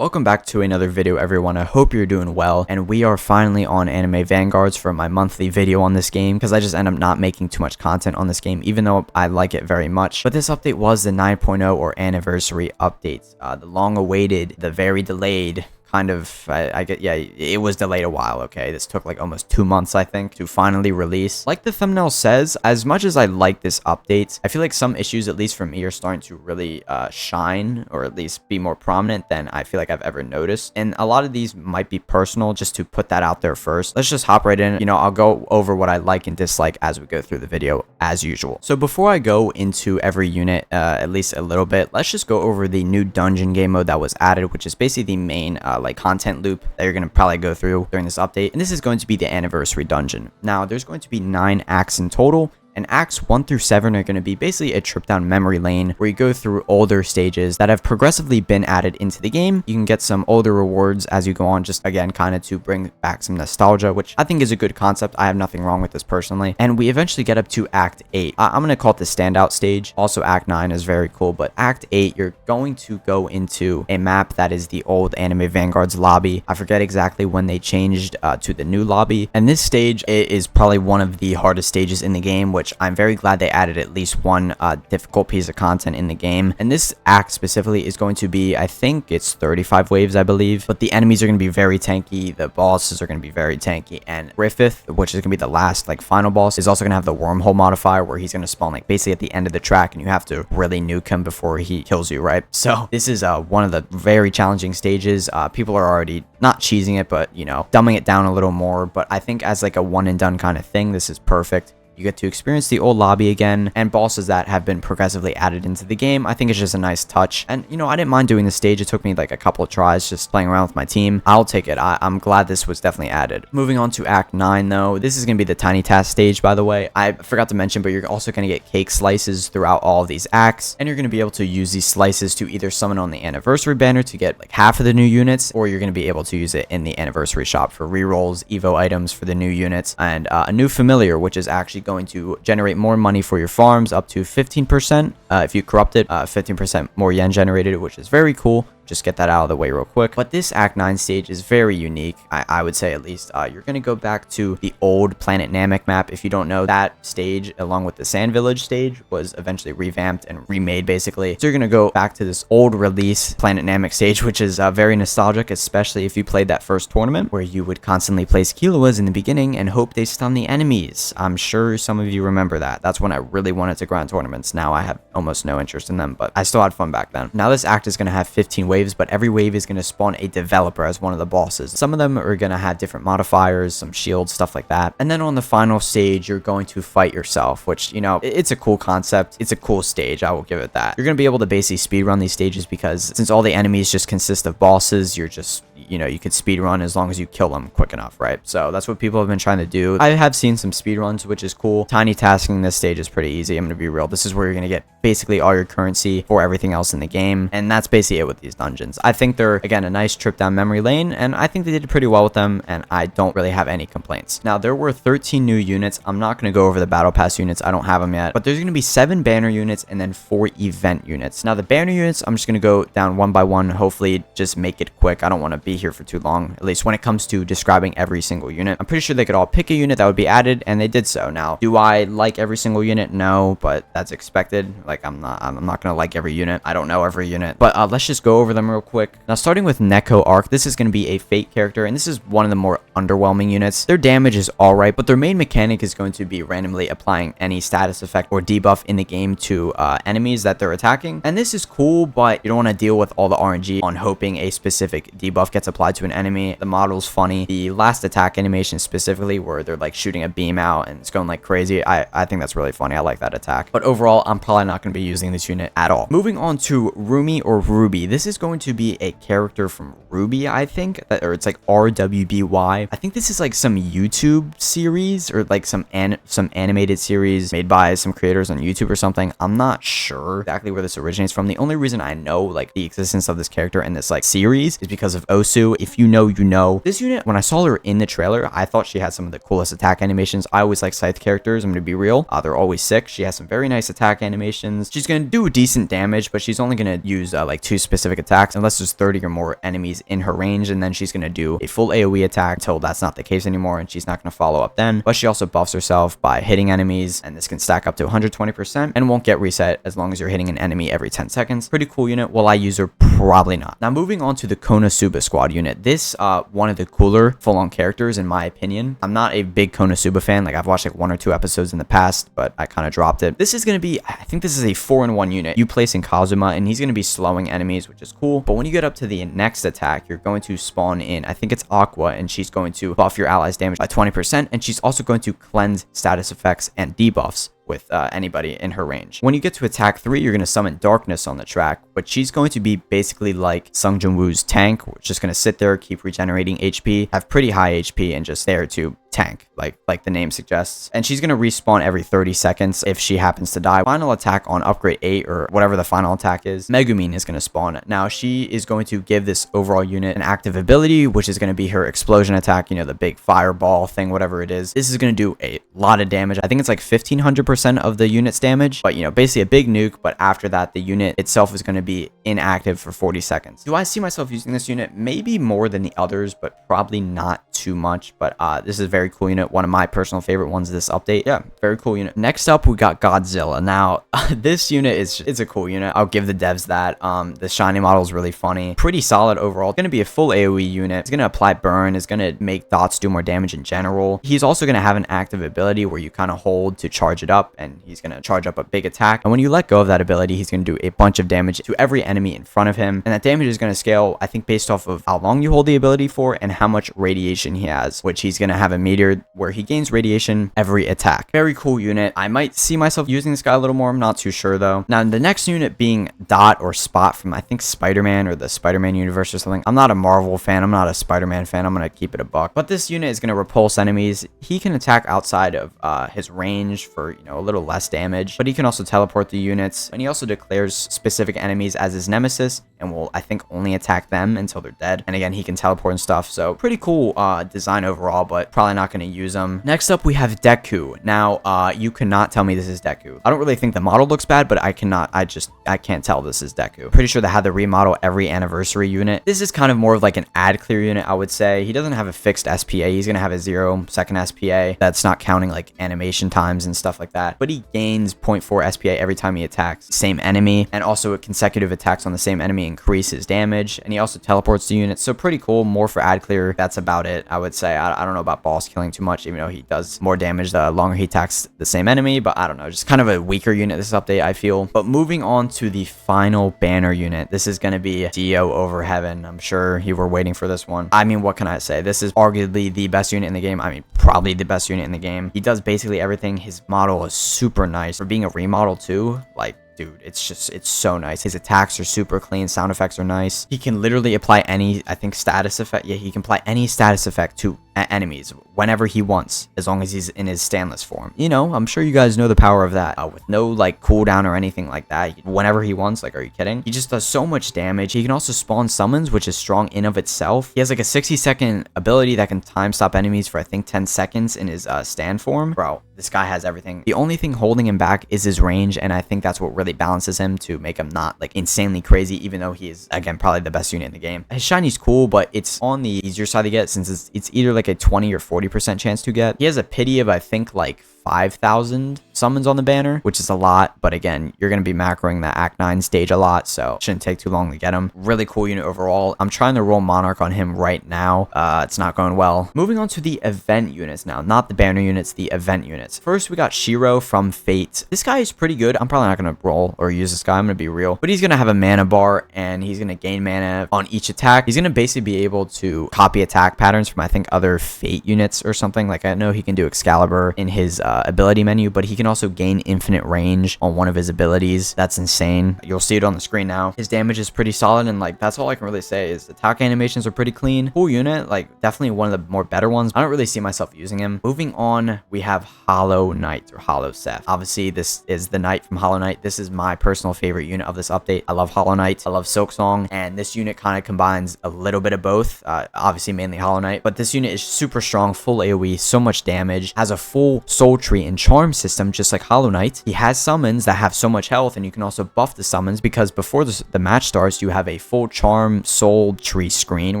Welcome back to another video, everyone. I hope you're doing well, and we are finally on Anime Vanguards for my monthly video on this game, because I just end up not making too much content on this game, even though I like it very much. But this update was the 9.0 or anniversary update, the long-awaited, the very delayed kind of, I get, yeah, it was delayed a while, okay? This took like almost 2 months, I think, to finally release. Like the thumbnail says, as much as I like this update, I feel like some issues, at least for me, are starting to really shine, or at least be more prominent than I feel like I've ever noticed. And a lot of these might be personal, just to put that out there first. Let's just hop right in. You know, I'll go over what I like and dislike as we go through the video, as usual. So before I go into every unit, at least a little bit, let's just go over the new dungeon game mode that was added, which is basically the main like content loop that you're going to probably go through during this update. And this is going to be the anniversary dungeon. Now there's going to be 9 acts in total, and acts 1 through 7 are going to be basically a trip down memory lane where you go through older stages that have progressively been added into the game. You can get some older rewards as you go on, just again kind of to bring back some nostalgia, which I think is a good concept. I have nothing wrong with this personally. And we eventually get up to act 8. I'm going to call it the standout stage. Also act 9 is very cool, but act 8 you're going to go into a map that is the old Anime Vanguards lobby. I forget exactly when they changed to the new lobby, and this stage is probably one of the hardest stages in the game, which I'm very glad they added at least one difficult piece of content in the game. And this act specifically is going to be, I think it's 35 waves, I believe, but the enemies are going to be very tanky, the bosses are going to be very tanky, and Griffith, which is going to be the last like final boss, is also going to have the wormhole modifier where he's going to spawn like basically at the end of the track, and you have to really nuke him before he kills you, right? So this is one of the very challenging stages. People are already not cheesing it, but you know, dumbing it down a little more. But I think as like a one and done kind of thing, this is perfect. You get to experience the old lobby again, and bosses that have been progressively added into the game. I think it's just a nice touch. And, you know, I didn't mind doing the stage. It took me like a couple of tries just playing around with my team. I'll take it. I'm glad this was definitely added. Moving on to Act 9, though. This is going to be the Tiny Task stage, by the way. I forgot to mention, but you're also going to get cake slices throughout all of these acts. And you're going to be able to use these slices to either summon on the anniversary banner to get like half of the new units, or you're going to be able to use it in the anniversary shop for rerolls, Evo items for the new units, and a new familiar, which is actually going to generate more money for your farms, up to 15%. If you corrupt it, 15% more yen generated, which is very cool. Just get that out of the way real quick. But this Act 9 stage is very unique, I would say, at least. You're going to go back to the old Planet Namek map. If you don't know, that stage, along with the Sand Village stage, was eventually revamped and remade, basically. So you're going to go back to this old release Planet Namek stage, which is very nostalgic, especially if you played that first tournament, where you would constantly place Killuas in the beginning and hope they stun the enemies. I'm sure some of you remember that. That's when I really wanted to grind tournaments. Now I have almost no interest in them, but I still had fun back then. Now this act is going to have 15 waves, but every wave is going to spawn a developer as one of the bosses. Some of them are going to have different modifiers, some shields, stuff like that. And then on the final stage, you're going to fight yourself, which, you know, it's a cool concept. It's a cool stage. I will give it that. You're going to be able to basically speedrun these stages because since all the enemies just consist of bosses, you're just, you know, you could speedrun as long as you kill them quick enough, right? So that's what people have been trying to do. I have seen some speedruns, which is cool. Tiny tasking this stage is pretty easy. I'm going to be real. This is where you're going to get basically all your currency for everything else in the game. And that's basically it with these dungeons. I think they're, again, a nice trip down memory lane, and I think they did pretty well with them, and I don't really have any complaints. Now, there were 13 new units. I'm not going to go over the Battle Pass units. I don't have them yet, but there's going to be 7 banner units and then 4 event units. Now, the banner units, I'm just going to go down one by one, hopefully just make it quick. I don't want to be here for too long, at least when it comes to describing every single unit. I'm pretty sure they could all pick a unit that would be added, and they did so. Now, do I like every single unit? No, but that's expected. Like, I'm not going to like every unit. I don't know every unit, but let's just go over them real quick. Now, starting with Neko Arc, this is going to be a fate character, and this is one of the more underwhelming units. Their damage is alright, but their main mechanic is going to be randomly applying any status effect or debuff in the game to enemies that they're attacking. And this is cool, but you don't want to deal with all the RNG on hoping a specific debuff gets applied to an enemy. The model's funny. The last attack animation specifically, where they're like shooting a beam out and it's going like crazy, I think that's really funny. I like that attack. But overall, I'm probably not going to be using this unit at all. Moving on to Rumi or Ruby. This is going to be a character from Ruby, I think, or it's like RWBY. I think this is like some YouTube series or like some animated series made by some creators on YouTube or something. I'm not sure exactly where this originates from. The only reason I know like the existence of this character in this like series is because of Konosu. If you know, you know. This unit, when I saw her in the trailer, I thought she had some of the coolest attack animations. I always like Scythe characters. I'm gonna be real. They're always sick. She has some very nice attack animations. She's gonna do decent damage, but she's only gonna use like 2 specific attacks unless there's 30 or more enemies in her range, and then she's gonna do a full AoE attack until that's not the case anymore, and she's not gonna follow up then. But she also buffs herself by hitting enemies, and this can stack up to 120% and won't get reset as long as you're hitting an enemy every 10 seconds. Pretty cool unit. Will I use her? Probably not. Now moving on to the Konosuba squad unit. This one of the cooler full-on characters in my opinion. I'm not a big Konosuba fan. Like I've watched like 1 or 2 episodes in the past, but I kind of dropped it. This is going to be, I think this is a 4-in-1 unit. You place in Kazuma and he's going to be slowing enemies, which is cool. But when you get up to the next attack, you're going to spawn in, I think it's Aqua, and she's going to buff your allies damage by 20%, and she's also going to cleanse status effects and debuffs with anybody in her range. When you get to attack 3, you're going to summon Darkness on the track, but she's going to be basically like Sung Jin-woo's tank, which is just going to sit there, keep regenerating HP, have pretty high HP, and just there to tank, like the name suggests. And she's going to respawn every 30 seconds if she happens to die. Final attack on upgrade 8 or whatever the final attack is, Megumin is going to spawn. Now she is going to give this overall unit an active ability, which is going to be her explosion attack, you know, the big fireball thing, whatever it is. This is going to do a lot of damage. I think it's like 1500% of the unit's damage, but you know, basically a big nuke. But after that, the unit itself is going to be inactive for 40 seconds. Do I see myself using this unit? Maybe more than the others, but probably not too much. But this is a very cool unit, one of my personal favorite ones this update. Yeah, very cool unit. Next up, we got Godzilla. Now this unit is a cool unit. I'll give the devs that. The shiny model is really funny, pretty solid overall. It's going to be a full AoE unit. It's going to apply burn. It's going to make dots do more damage in general. He's also going to have an active ability where you kind of hold to charge it up, and he's going to charge up a big attack. And when you let go of that ability, he's going to do a bunch of damage to every enemy in front of him, and that damage is going to scale, I think, based off of how long you hold the ability for and how much radiation he has, which he's going to have a meteor where he gains radiation every attack. Very cool unit. I might see myself using this guy a little more. I'm not too sure though. Now the next unit being Dot or Spot from, I think, Spider-Man or the Spider-Man universe or something. I'm not a Marvel fan. I'm not a Spider-Man fan. I'm going to keep it a buck. But this unit is going to repulse enemies. He can attack outside of his range for, you know, a little less damage, but he can also teleport the units, and he also declares specific enemies as his nemesis and will, I think, only attack them until they're dead. And again, he can teleport and stuff, so pretty cool design overall, but probably not going to use them. Next up, we have Deku. Now, you cannot tell me this is Deku. I don't really think the model looks bad, but I can't tell this is Deku. Pretty sure they had to remodel every anniversary unit. This is kind of more of like an ad clear unit, I would say. He doesn't have a fixed SPA. He's going to have a 0-second SPA. That's not counting like animation times and stuff like that, but he gains 0.4 SPA every time he attacks the same enemy, and also consecutive attacks on the same enemy increase his damage, and he also teleports the units. So pretty cool. More for ad clear. That's about it, I would say. I don't know about boss killing too much, even though he does more damage the longer he attacks the same enemy, but I don't know, just kind of a weaker unit this update, I feel. But moving on to the final banner unit, this is going to be Dio over Heaven. I'm sure you were waiting for this one. I mean, what can I say? This is arguably the best unit in the game. I mean, probably the best unit in the game. He does basically everything. His model is super nice for being a remodel too. Like, dude, it's so nice. His attacks are super clean. Sound effects are nice. He can literally apply any, I think, status effect. Yeah, he can apply any status effect to enemies whenever he wants, as long as he's in his standless form. You know, I'm sure you guys know the power of that. With no like cooldown or anything like that, whenever he wants. Like, are you kidding? He just does so much damage. He can also spawn summons, which is strong in of itself. He has like a 60-second ability that can time stop enemies for, I think, 10 seconds in his stand form. Bro, this guy has everything. The only thing holding him back is his range, and I think that's what really balances him to make him not like insanely crazy, even though he is, again, probably the best unit in the game. His shiny's cool, but it's on the easier side to get, since it's either like a 20 or 40% chance to get. He has a pity of, I think, like 5,000 summons on the banner, which is a lot, but again, you're going to be macroing the Act 9 stage a lot, so it shouldn't take too long to get him. Really cool unit overall. I'm trying to roll Monarch on him right now. It's not going well. Moving on to the event units now, not the banner units, the event units. First, we got Shiro from Fate. This guy is pretty good. I'm probably not going to roll or use this guy. I'm going to be real, but he's going to have a mana bar, and he's going to gain mana on each attack. He's going to basically be able to copy attack patterns from, I think, other Fate units or something. Like, I know he can do Excalibur in his ability menu, but he can also gain infinite range on one of his abilities. That's insane. You'll see it on the screen now. His damage is pretty solid, and like that's all I can really say is attack animations are pretty clean. Cool unit, like definitely one of the more better ones. I don't really see myself using him. Moving on, we have Hollow Knight or Hollow Seth. Obviously, this is the Knight from Hollow Knight. This is my personal favorite unit of this update. I love Hollow Knight. I love Silksong, and this unit kind of combines a little bit of both. Obviously, mainly Hollow Knight, but this unit is super strong, full AoE, so much damage, has a full soul tree and charm system, just like Hollow Knight. He has summons that have so much health, and you can also buff the summons because before the match starts, you have a full charm soul tree screen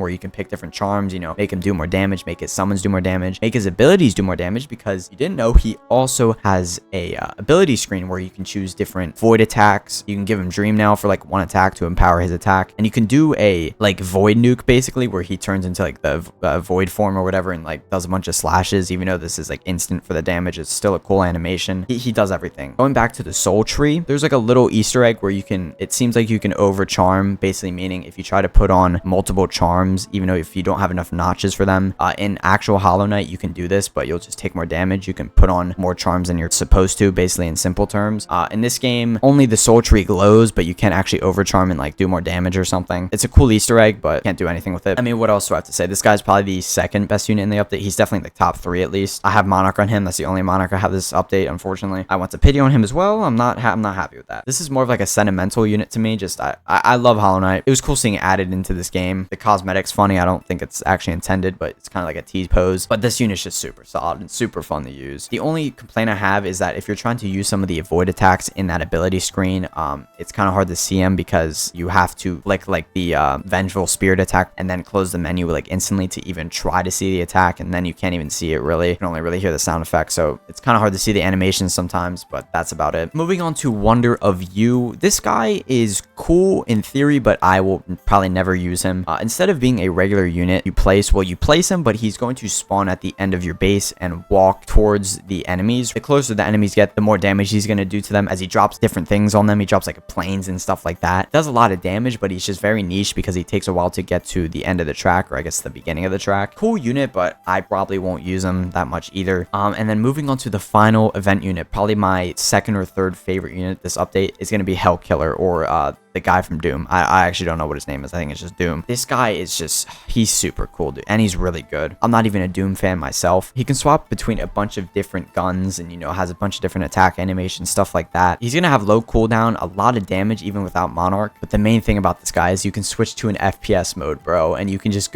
where you can pick different charms, you know, make him do more damage, make his summons do more damage, make his abilities do more damage, because you didn't know he also has a ability screen where you can choose different void attacks. You can give him Dream now for like one attack to empower his attack, and you can do a like void nuke basically where he turns into like the void form or whatever and like does a bunch of slashes. Even though this is like instant for the damage, it's still a cool animation. He does everything. Going back to the soul tree, there's like a little Easter egg where you can, it seems like you can over charm, basically meaning if you try to put on multiple charms, even though if you don't have enough notches for them, in actual Hollow Knight you can do this, but you'll just take more damage. You can put on more charms than you're supposed to, basically in simple terms. In this game, only the soul tree glows, but you can't actually over charm and like do more damage or something. It's a cool Easter egg, but can't do anything with it. I mean, what else do I have to say? This guy's probably the second best unit in the update. He's definitely like top 3 at least. I have Monarch on him. That's the only Monarch I have this update, unfortunately. I want to pity on him as well. I'm not happy with that. This is more of like a sentimental unit to me. Just I love Hollow Knight. It was cool seeing it added into this game. The cosmetic's funny. I don't think it's actually intended, but it's kind of like a tease pose. But this unit's just super solid and super fun to use. The only complaint I have is that if you're trying to use some of the avoid attacks in that ability screen, it's kind of hard to see them because you have to flick like the Vengeful Spirit attack and then close the menu like instantly to even try to see the attack, and then you can't even see it really. You can only really hear the sound effect, so it's kind of hard to see the animations sometimes, but that's about it. Moving on to Wonder of You. This guy is cool in theory, but I will probably never use him. Instead of being a regular unit you place him, but he's going to spawn at the end of your base and walk towards the enemies. The closer the enemies get, the more damage he's going to do to them, as he drops different things on them. He drops like planes and stuff like that. Does a lot of damage, but he's just very niche because he takes a while to get to the end of the track, or I guess the beginning of the track. Cool unit, but I probably won't use him that much either. And then moving on to the final event unit, probably my second or third favorite unit this update is going to be Hellkiller, or the guy from Doom. I actually don't know what his name is. I think it's just Doom. This guy is just, he's super cool, dude, and he's really good. I'm not even a Doom fan myself. He can swap between a bunch of different guns and, you know, has a bunch of different attack animations, stuff like that. He's gonna have low cooldown, a lot of damage even without Monarch, but the main thing about this guy is you can switch to an FPS mode, bro, and you can just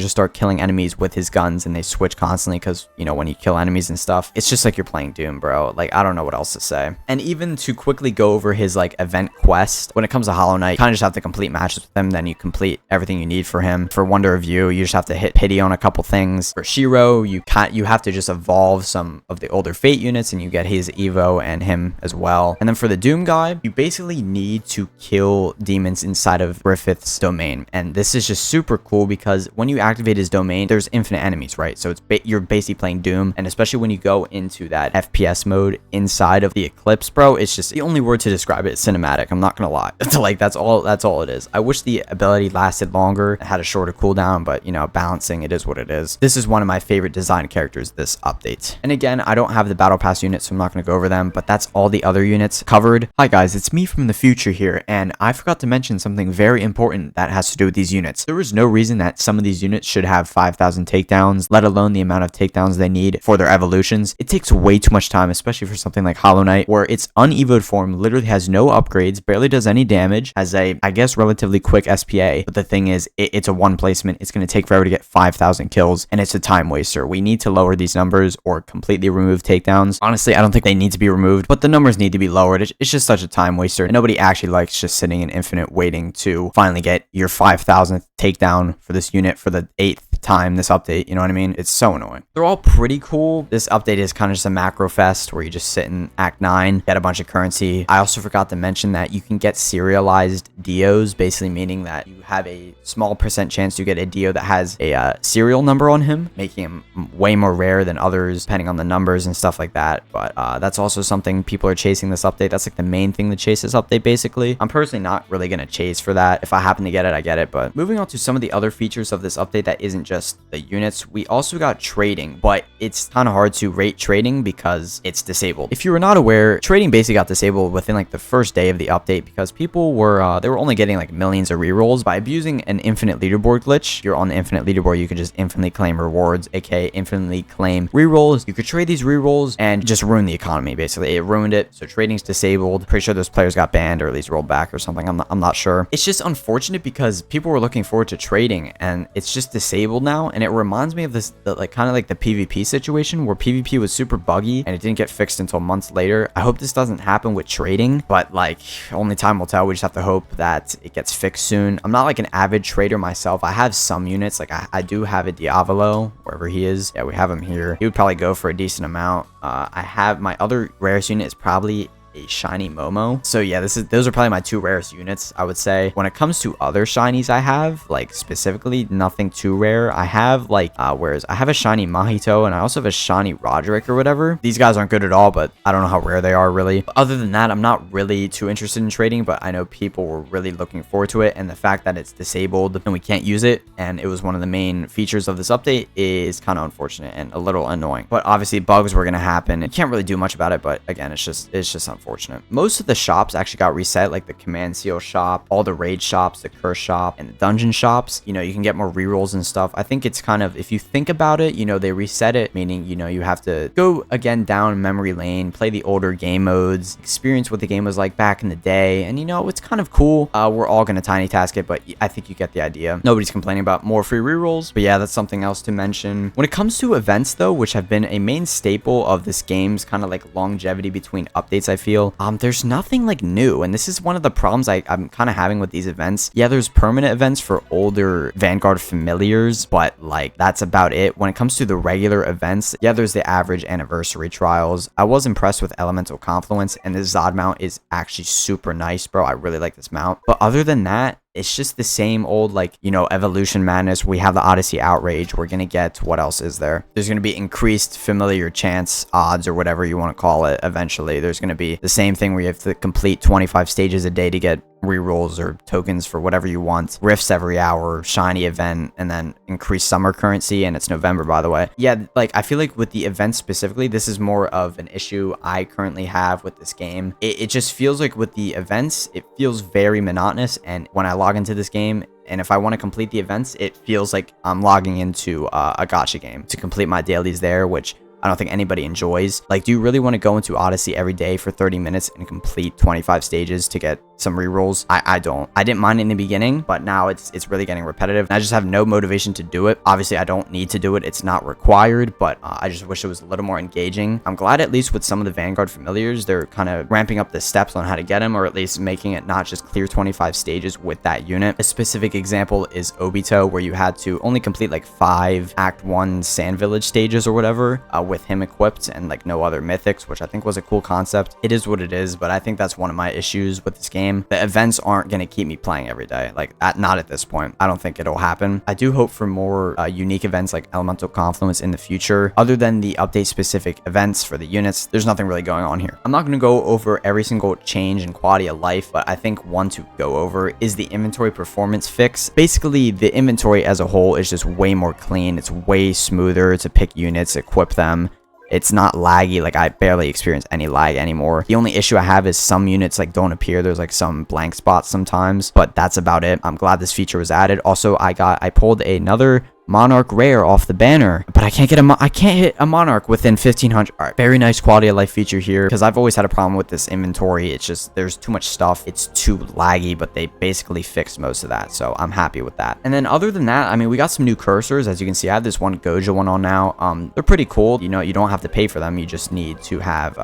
start killing enemies with his guns, and they switch constantly because, you know, when you kill enemies and stuff, it's just like you're playing Doom, bro. Like, I don't know what else to say. And even to quickly go over his like event quest, when it comes to Hollow Knight, you kind of just have to complete matches with him, then you complete everything you need for him. For Wonder of You, you just have to hit pity on a couple things. For Shiro, you have to just evolve some of the older Fate units, and you get his Evo and him as well. And then for the Doom guy, you basically need to kill demons inside of Griffith's domain, and this is just super cool because when you activate his domain, there's infinite enemies, right? So you're basically playing Doom, and especially when you go into that FPS mode inside of the Eclipse, bro, it's just, the only word to describe it is cinematic. I'm not gonna lie. Like, that's all it is. I wish the ability lasted longer, had a shorter cooldown, but, you know, balancing, it is what it is. This is one of my favorite design characters this update. And again, I don't have the battle pass units, so I'm not going to go over them, but that's all the other units covered. Hi guys, it's me from the future here, and I forgot to mention something very important that has to do with these units. There is no reason that some of these units should have 5,000 takedowns, let alone the amount of takedowns they need for their evolutions. It takes way too much time, especially for something like Hollow Knight, where its unevoed form literally has no upgrades, barely does any damage, has a, I guess, relatively quick SPA, but the thing is, it's a one placement. It's going to take forever to get 5,000 kills, and it's a time waster. We need to lower these numbers or completely remove takedowns. Honestly, I don't think they need to be removed, but the numbers need to be lowered. It's just such a time waster, and nobody actually likes just sitting in infinite waiting to finally get your 5,000th takedown for this unit for the 8th time this update. You know what I mean? It's so annoying. They're all pretty cool. This update is kind of just a macro fest where you just sit in Act 9, get a bunch of currency. I also forgot to mention that you can get serialized Dios, basically meaning that you have a small percent chance to get a Dio that has a serial number on him, making him way more rare than others depending on the numbers and stuff like that. But that's also something people are chasing this update. That's like the main thing to chase this update, basically. I'm personally not really going to chase for that. If I happen to get it, I get it. But moving on to some of the other features of this update that isn't just just the units. We also got trading, but it's kind of hard to rate trading because it's disabled. If you were not aware, trading basically got disabled within like the first day of the update because people were they were only getting like millions of rerolls by abusing an infinite leaderboard glitch. You're on the infinite leaderboard, you could just infinitely claim rewards, aka infinitely claim rerolls. You could trade these rerolls and just ruin the economy. Basically, it ruined it. So trading's disabled. Pretty sure those players got banned or at least rolled back or something. I'm not sure. It's just unfortunate because people were looking forward to trading and it's just disabled now. And it reminds me of this, like kind of like the PvP situation where PvP was super buggy and it didn't get fixed until months later. I hope this doesn't happen with trading, but like only time will tell. We just have to hope that it gets fixed soon. I'm not like an avid trader myself. I have some units. Like I do have a Diavolo wherever he is. Yeah, we have him here. He would probably go for a decent amount. I have my other rarest unit is probably a shiny Momo. So yeah, those are probably my two rarest units, I would say. When it comes to other shinies I have, like specifically nothing too rare. I have like I have a shiny Mahito and I also have a shiny Roderick or whatever. These guys aren't good at all, but I don't know how rare they are really. But other than that, I'm not really too interested in trading, but I know people were really looking forward to it, and the fact that it's disabled and we can't use it and it was one of the main features of this update is kind of unfortunate and a little annoying. But obviously bugs were going to happen. You can't really do much about it, but again, it's just unfortunate. Most of the shops actually got reset, like the command seal shop, all the raid shops, the curse shop, and the dungeon shops. You know, you can get more rerolls and stuff. I think it's kind of, if you think about it, you know, they reset it, meaning, you know, you have to go again down memory lane, play the older game modes, experience what the game was like back in the day. And you know, it's kind of cool. We're all going to tiny task it, but I think you get the idea. Nobody's complaining about more free rerolls, but yeah, that's something else to mention. When it comes to events though, which have been a main staple of this game's kind of like longevity between updates, I feel, there's nothing like new, and this is one of the problems I'm kind of having with these events. Yeah, there's permanent events for older Vanguard familiars, but like that's about it. When it comes to the regular events, yeah, there's the average anniversary trials. I was impressed with Elemental Confluence, and this Zod mount is actually super nice, bro. I really like this mount, but other than that, it's just the same old, like, you know, Evolution Madness. We have the Odyssey Outrage. We're going to get, what else is there? There's going to be increased familiar chance odds or whatever you want to call it eventually. There's going to be the same thing where you have to complete 25 stages a day to get rerolls or tokens for whatever you want. Rifts every hour, shiny event, and then increased summer currency, and it's November, by the way. Yeah, like I feel like with the events specifically, this is more of an issue I currently have with this game. It just feels like with the events, it feels very monotonous, and when I log into this game, and if I want to complete the events, it feels like I'm logging into a gacha game to complete my dailies there, which I don't think anybody enjoys. Like, do you really want to go into Odyssey every day for 30 minutes and complete 25 stages to get some rerolls? I don't. I didn't mind it in the beginning, but now it's really getting repetitive. And I just have no motivation to do it. Obviously, I don't need to do it. It's not required, but I just wish it was a little more engaging. I'm glad at least with some of the Vanguard familiars, they're kind of ramping up the steps on how to get them, or at least making it not just clear 25 stages with that unit. A specific example is Obito, where you had to only complete like 5 Act 1 Sand Village stages or whatever, with him equipped and like no other mythics, which I think was a cool concept. It is what it is, but I think that's one of my issues with this game. The events aren't going to keep me playing every day, like not at this point. I don't think it'll happen. I do hope for more unique events like Elemental Confluence in the future. Other than the update specific events for the units, there's nothing really going on here. I'm not going to go over every single change in quality of life, but I think one to go over is the inventory performance fix. Basically, the inventory as a whole is just way more clean. It's way smoother to pick units, equip them. It's not laggy. Like, I barely experience any lag anymore. The only issue I have is some units like don't appear. There's like some blank spots sometimes, but that's about it. I'm glad this feature was added. Also, I pulled another Monarch rare off the banner, but I can't hit a Monarch within 1500. All right, very nice quality of life feature here, because I've always had a problem with this inventory. It's just there's too much stuff. It's too laggy, but they basically fixed most of that, so I'm happy with that. And then other than that, I mean, we got some new cursors. As you can see, I have this one Gojo one on now. They're pretty cool. You know, you don't have to pay for them. You just need to have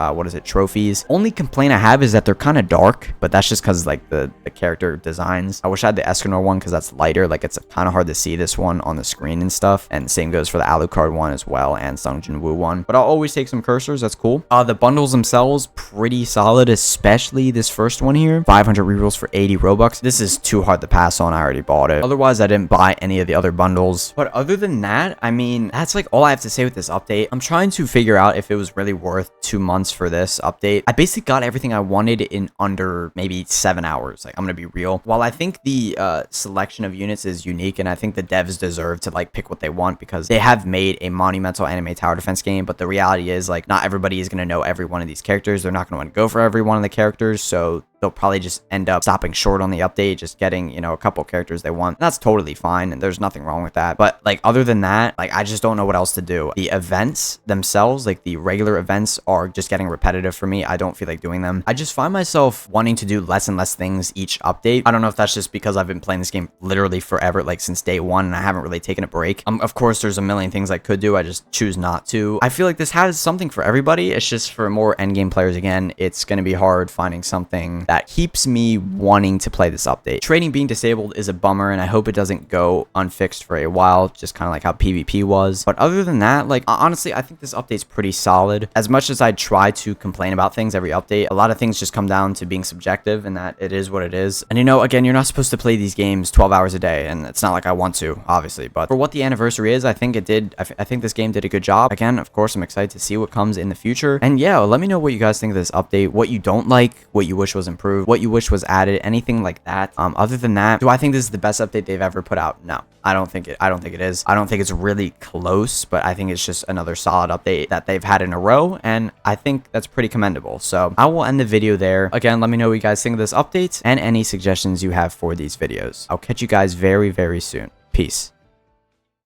trophies. Only complaint I have is that they're kind of dark, but that's just because like the character designs. I wish I had the Escanor one because that's lighter. Like, it's kind of hard to see this one on the screen and stuff, and same goes for the Alucard one as well, and Sungjin Woo one, but I'll always take some cursors. That's cool. The bundles themselves, pretty solid, especially this first one here. 500 rerolls for 80 Robux. This is too hard to pass on. I already bought it. Otherwise, I didn't buy any of the other bundles, but other than that, I mean, that's like all I have to say with this update. I'm trying to figure out if it was really worth 2 months for this update. I basically got everything I wanted in under maybe 7 hours. Like, I'm gonna be real. While I think the selection of units is unique, and I think the devs deserve to like like pick what they want, because they have made a monumental anime tower defense game, but the reality is like not everybody is going to know every one of these characters. They're not going to want to go for every one of the characters, so they'll probably just end up stopping short on the update, just getting, you know, a couple characters they want. That's totally fine, and there's nothing wrong with that. But like other than that, like I just don't know what else to do. The events themselves, like the regular events, are just getting repetitive for me. I don't feel like doing them. I just find myself wanting to do less and less things each update. I don't know if that's just because I've been playing this game literally forever, like since day one, and I haven't really taken a break. Of course, there's a million things I could do. I just choose not to. I feel like this has something for everybody. It's just for more endgame players, again, it's going to be hard finding something that keeps me wanting to play this update. Trading being disabled is a bummer, and I hope it doesn't go unfixed for a while, just kind of like how PvP was. But other than that, like honestly, I think this update's pretty solid. As much as I try to complain about things every update, a lot of things just come down to being subjective, and that it is what it is. And you know, again, you're not supposed to play these games 12 hours a day, and it's not like I want to, obviously. But for what the anniversary is, I think it did. I think this game did a good job. Again, of course, I'm excited to see what comes in the future. And yeah, let me know what you guys think of this update, what you don't like, what you wish was improved, what you wish was added, anything like that. Other than that, do I think this is the best update they've ever put out? No, I don't think it is. I don't think it's really close, but I think it's just another solid update that they've had in a row, and I think that's pretty commendable. So I will end the video there. Again, let me know what you guys think of this update and any suggestions you have for these videos. I'll catch you guys very, very soon. Peace.